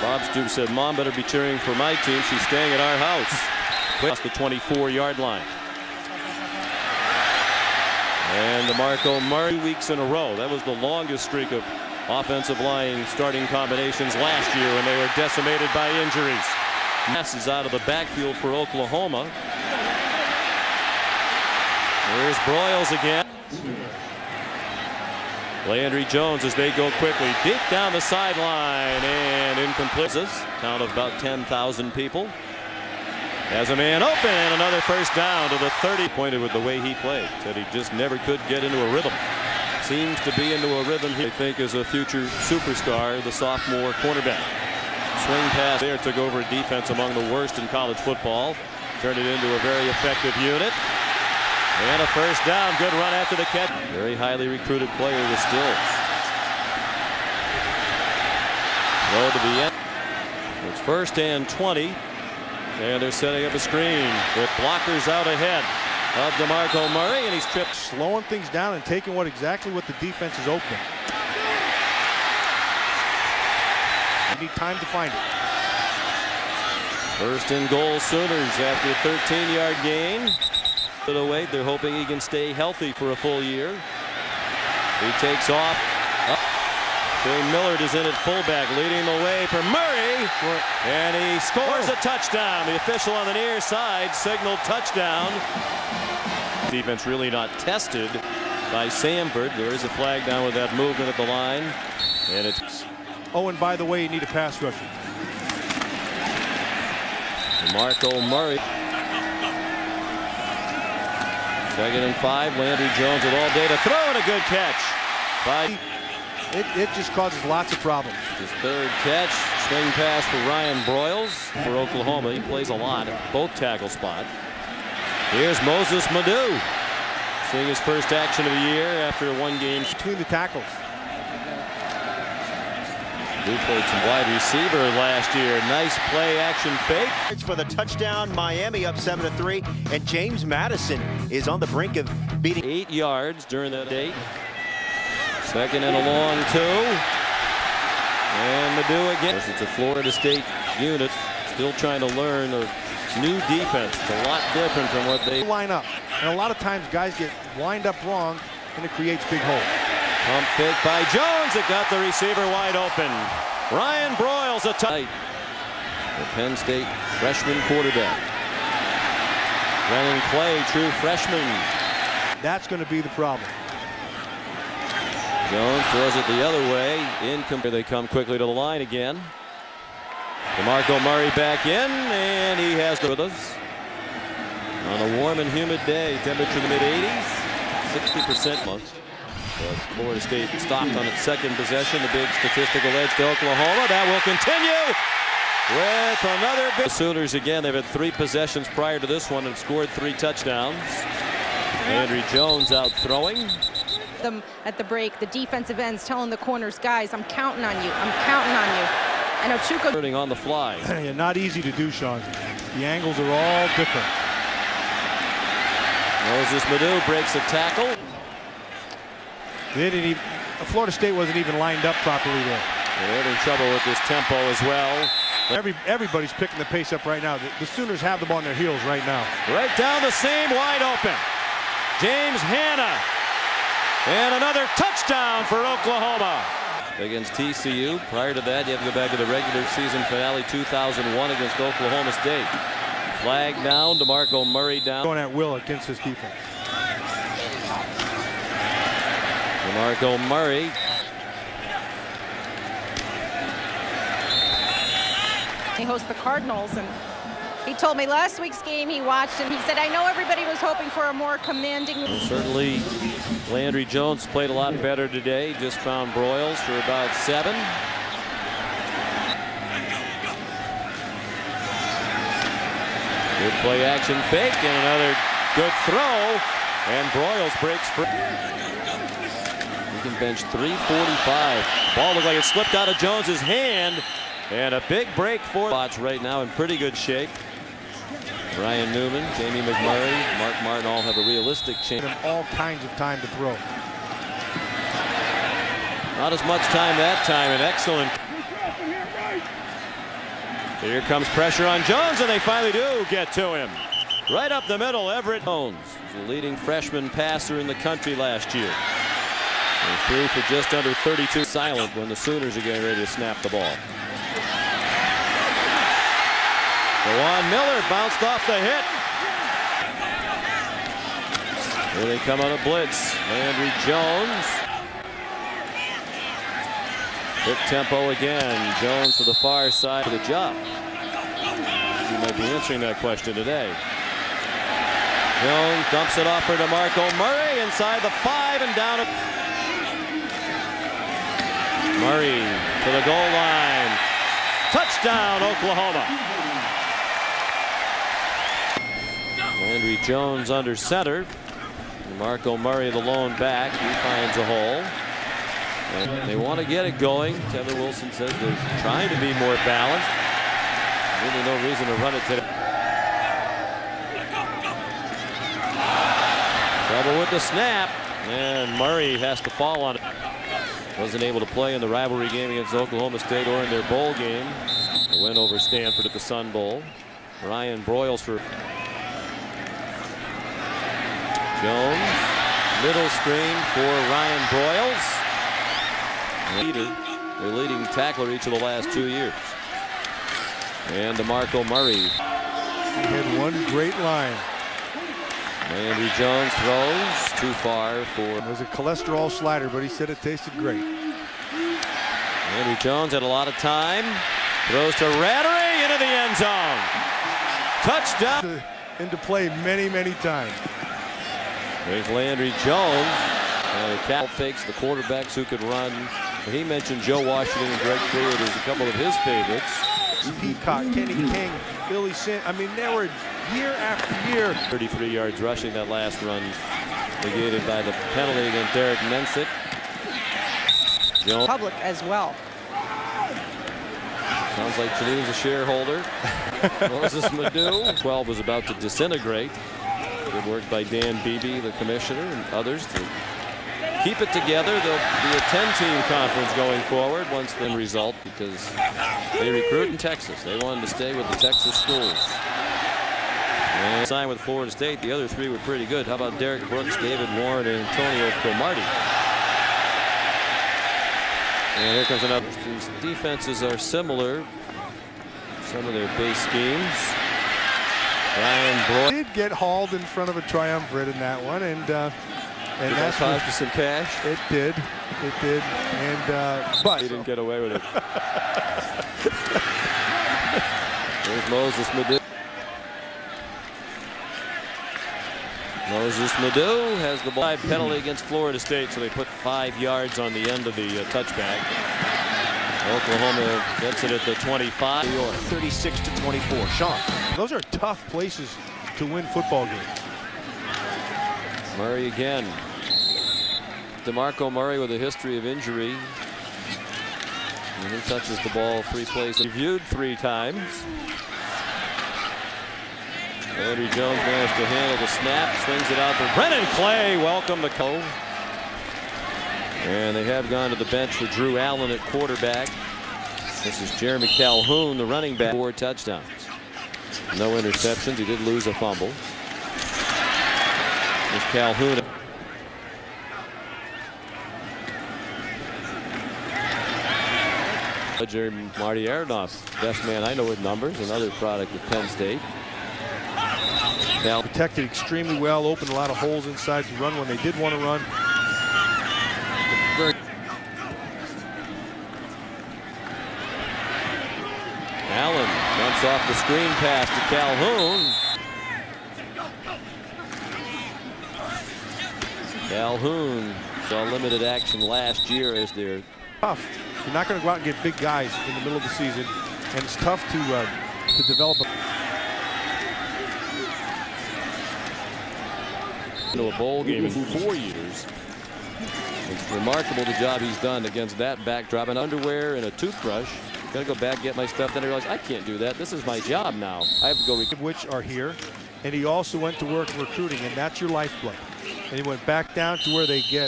Bob Stoops said, "Mom better be cheering for my team. She's staying at our house." Across the 24-yard line. And DeMarco Murray 2 weeks in a row. That was the longest streak of offensive line starting combinations last year when they were decimated by injuries. Passes out of the backfield for Oklahoma. Here's Broyles again. Landry Jones as they go quickly deep down the sideline and incomplete. Count of about 10,000 people. Has a man open and another first down to the 30. Pointed with the way he played. Said he just never could get into a rhythm. Seems to be into a rhythm he think is a future superstar, the sophomore cornerback. Swing pass there took over a defense among the worst in college football. Turned it into a very effective unit. And a first down. Good run after the catch. Very highly recruited player, the Stills. Throw to the end. It's 1st and 20. And they're setting up a screen with blockers out ahead of DeMarco Murray, and he's tripped. Slowing things down and taking exactly what the defense is open. You need time to find it. 1st and goal Sooners after a 13-yard gain. They're hoping he can stay healthy for a full year. He takes off. Trey Millard is in at fullback, leading the way for Murray, and he scores a touchdown. The official on the near side signaled touchdown. Defense really not tested by Samford. There is a flag down with that movement at the line, and it's. Oh, and by the way, you need a pass rusher. DeMarco Murray. 2nd and 5. Landry Jones with all day to throw, and a good catch by. It just causes lots of problems. His 3rd catch, swing pass for Ryan Broyles for Oklahoma. He plays a lot at both tackle spots. Here's Moses Madu, seeing his first action of the year after 1 game. Between the tackles. Madu played some wide receiver last year. Nice play action fake. It's for the touchdown. Miami up 7-3, and James Madison is on the brink of beating. 8 yards during that date. 2nd and a long 2. And Madu again. It's a Florida State unit still trying to learn a new defense. It's a lot different from what they line up. And a lot of times guys get lined up wrong and it creates big holes. Pump fake by Jones. It got the receiver wide open. Ryan Broyles a tight. The Penn State freshman quarterback. Brennan Clay, true freshman. That's going to be the problem. Jones throws it the other way. They come quickly to the line again. DeMarco Murray back in, and he has with us. On a warm and humid day, temperature in the mid-80s, 60% months. But Florida State stopped on its 2nd possession. The big statistical edge to Oklahoma. That will continue with another big. The Sooners again, they've had 3 possessions prior to this one and scored 3 touchdowns. Landry Jones out throwing. Them at the break, the defensive ends telling the corners, guys, I'm counting on you. I'm counting on you. And Ochuka turning on the fly. Yeah, not easy to do, Sean. The angles are all different. Moses Madu breaks a tackle. They didn't even, Florida State wasn't even lined up properly there. They're in trouble with this tempo as well. Everybody's picking the pace up right now. The Sooners have them on their heels right now. Right down the seam, wide open. James Hanna. And another touchdown for Oklahoma. Against TCU. Prior to that, you have to go back to the regular season finale 2001 against Oklahoma State. Flag down, DeMarco Murray down. Going at will against this defense. DeMarco Murray. They host the Cardinals, and he told me last week's game he watched, and he said, I know everybody was hoping for a more commanding. Well, certainly Landry Jones played a lot better today. Just found Broyles for about 7. Good play action fake and another good throw, and Broyles breaks free. He can bench 345. Ball looked like it slipped out of Jones's hand, and a big break for spots right now in pretty good shape. Ryan Newman, Jamie McMurray, Mark Martin all have a realistic chance. All kinds of time to throw. Not as much time that time. An excellent. Here comes pressure on Jones, and they finally do get to him. Right up the middle, Everett Jones, the leading freshman passer in the country last year. And threw for just under 32. Silent when the Sooners are getting ready to snap the ball. Dewan Miller bounced off the hit. Here they come on a blitz. Landry Jones. Quick tempo again. Jones to the far side of the job. He might be answering that question today. Jones dumps it off for DeMarco Murray inside the 5 and down. Murray to the goal line. Touchdown, Oklahoma. Landry Jones under center. DeMarco Murray, the lone back. He finds a hole. And they want to get it going. Kevin Wilson says they're trying to be more balanced. Really no reason to run it today. Trouble with the snap, and Murray has to fall on it. Wasn't able to play in the rivalry game against Oklahoma State or in their bowl game. A win over Stanford at the Sun Bowl. Ryan Broyles for Jones. Middle screen for Ryan Broyles. Their leading tackler each of the last 2 years. And DeMarco Murray. He had one great line. Landry Jones throws too far for. It was a cholesterol slider, but he said it tasted great. Landry Jones had a lot of time. Throws to Rattery into the end zone. Touchdown. Into play many, many times. There's Landry Jones. Cal fakes the quarterbacks who could run. He mentioned Joe Washington and Greg Pruitt as a couple of his favorites. Peacock, Kenny King, Billy Sin. I mean, they were year after year. 33 yards rushing that last run, negated by the penalty against Derek Mensick. Jones. Public as well. Sounds like Janine's a shareholder. Moses Madu. 12 was about to disintegrate. Good work by Dan Beebe, the commissioner, and others to keep it together. There'll be a 10-team conference going forward once the result, because they recruit in Texas. They wanted to stay with the Texas schools. And signed with Florida State. The other 3 were pretty good. How about Derek Brooks, David Warren, and Antonio Cromartie? And here comes another. These defenses are similar. Some of their base schemes. Ryan Broyles Did get hauled in front of a triumvirate in that one, and that's cost us some cash. It did. It did. And but he didn't get away with it. There's Moses Madu. Moses Madu has the ball penalty against Florida State, so they put 5 yards on the end of the touchback. Oklahoma gets it at the 25. New York, 36-24. Sean. those are tough places to win football games. Murray again. DeMarco Murray with a history of injury. And he touches the ball 3 plays. Reviewed 3 times. Landry Jones managed to handle the snap, swings it out for Brennan Clay. Welcome to Cole. And they have gone to the bench for Drew Allen at quarterback. This is Jeremy Calhoun, the running back. 4 touchdowns. No interceptions. He did lose a fumble. There's Calhoun. Marty Aronoff, best man I know with numbers, another product of Penn State. Now protected extremely well, opened a lot of holes inside to run when they did want to run. Allen dumps off the screen pass to Calhoun. Calhoun saw limited action last year as their Tough. You're not going to go out and get big guys in the middle of the season, and it's tough to develop into a bowl game in 4 years. It's remarkable the job he's done against that backdrop. And underwear and a toothbrush. Gotta go back, get my stuff. Then I realized I can't do that. This is my job now. I have to go. Which are here, and he also went to work recruiting, and that's your lifeblood. And he went back down to where they get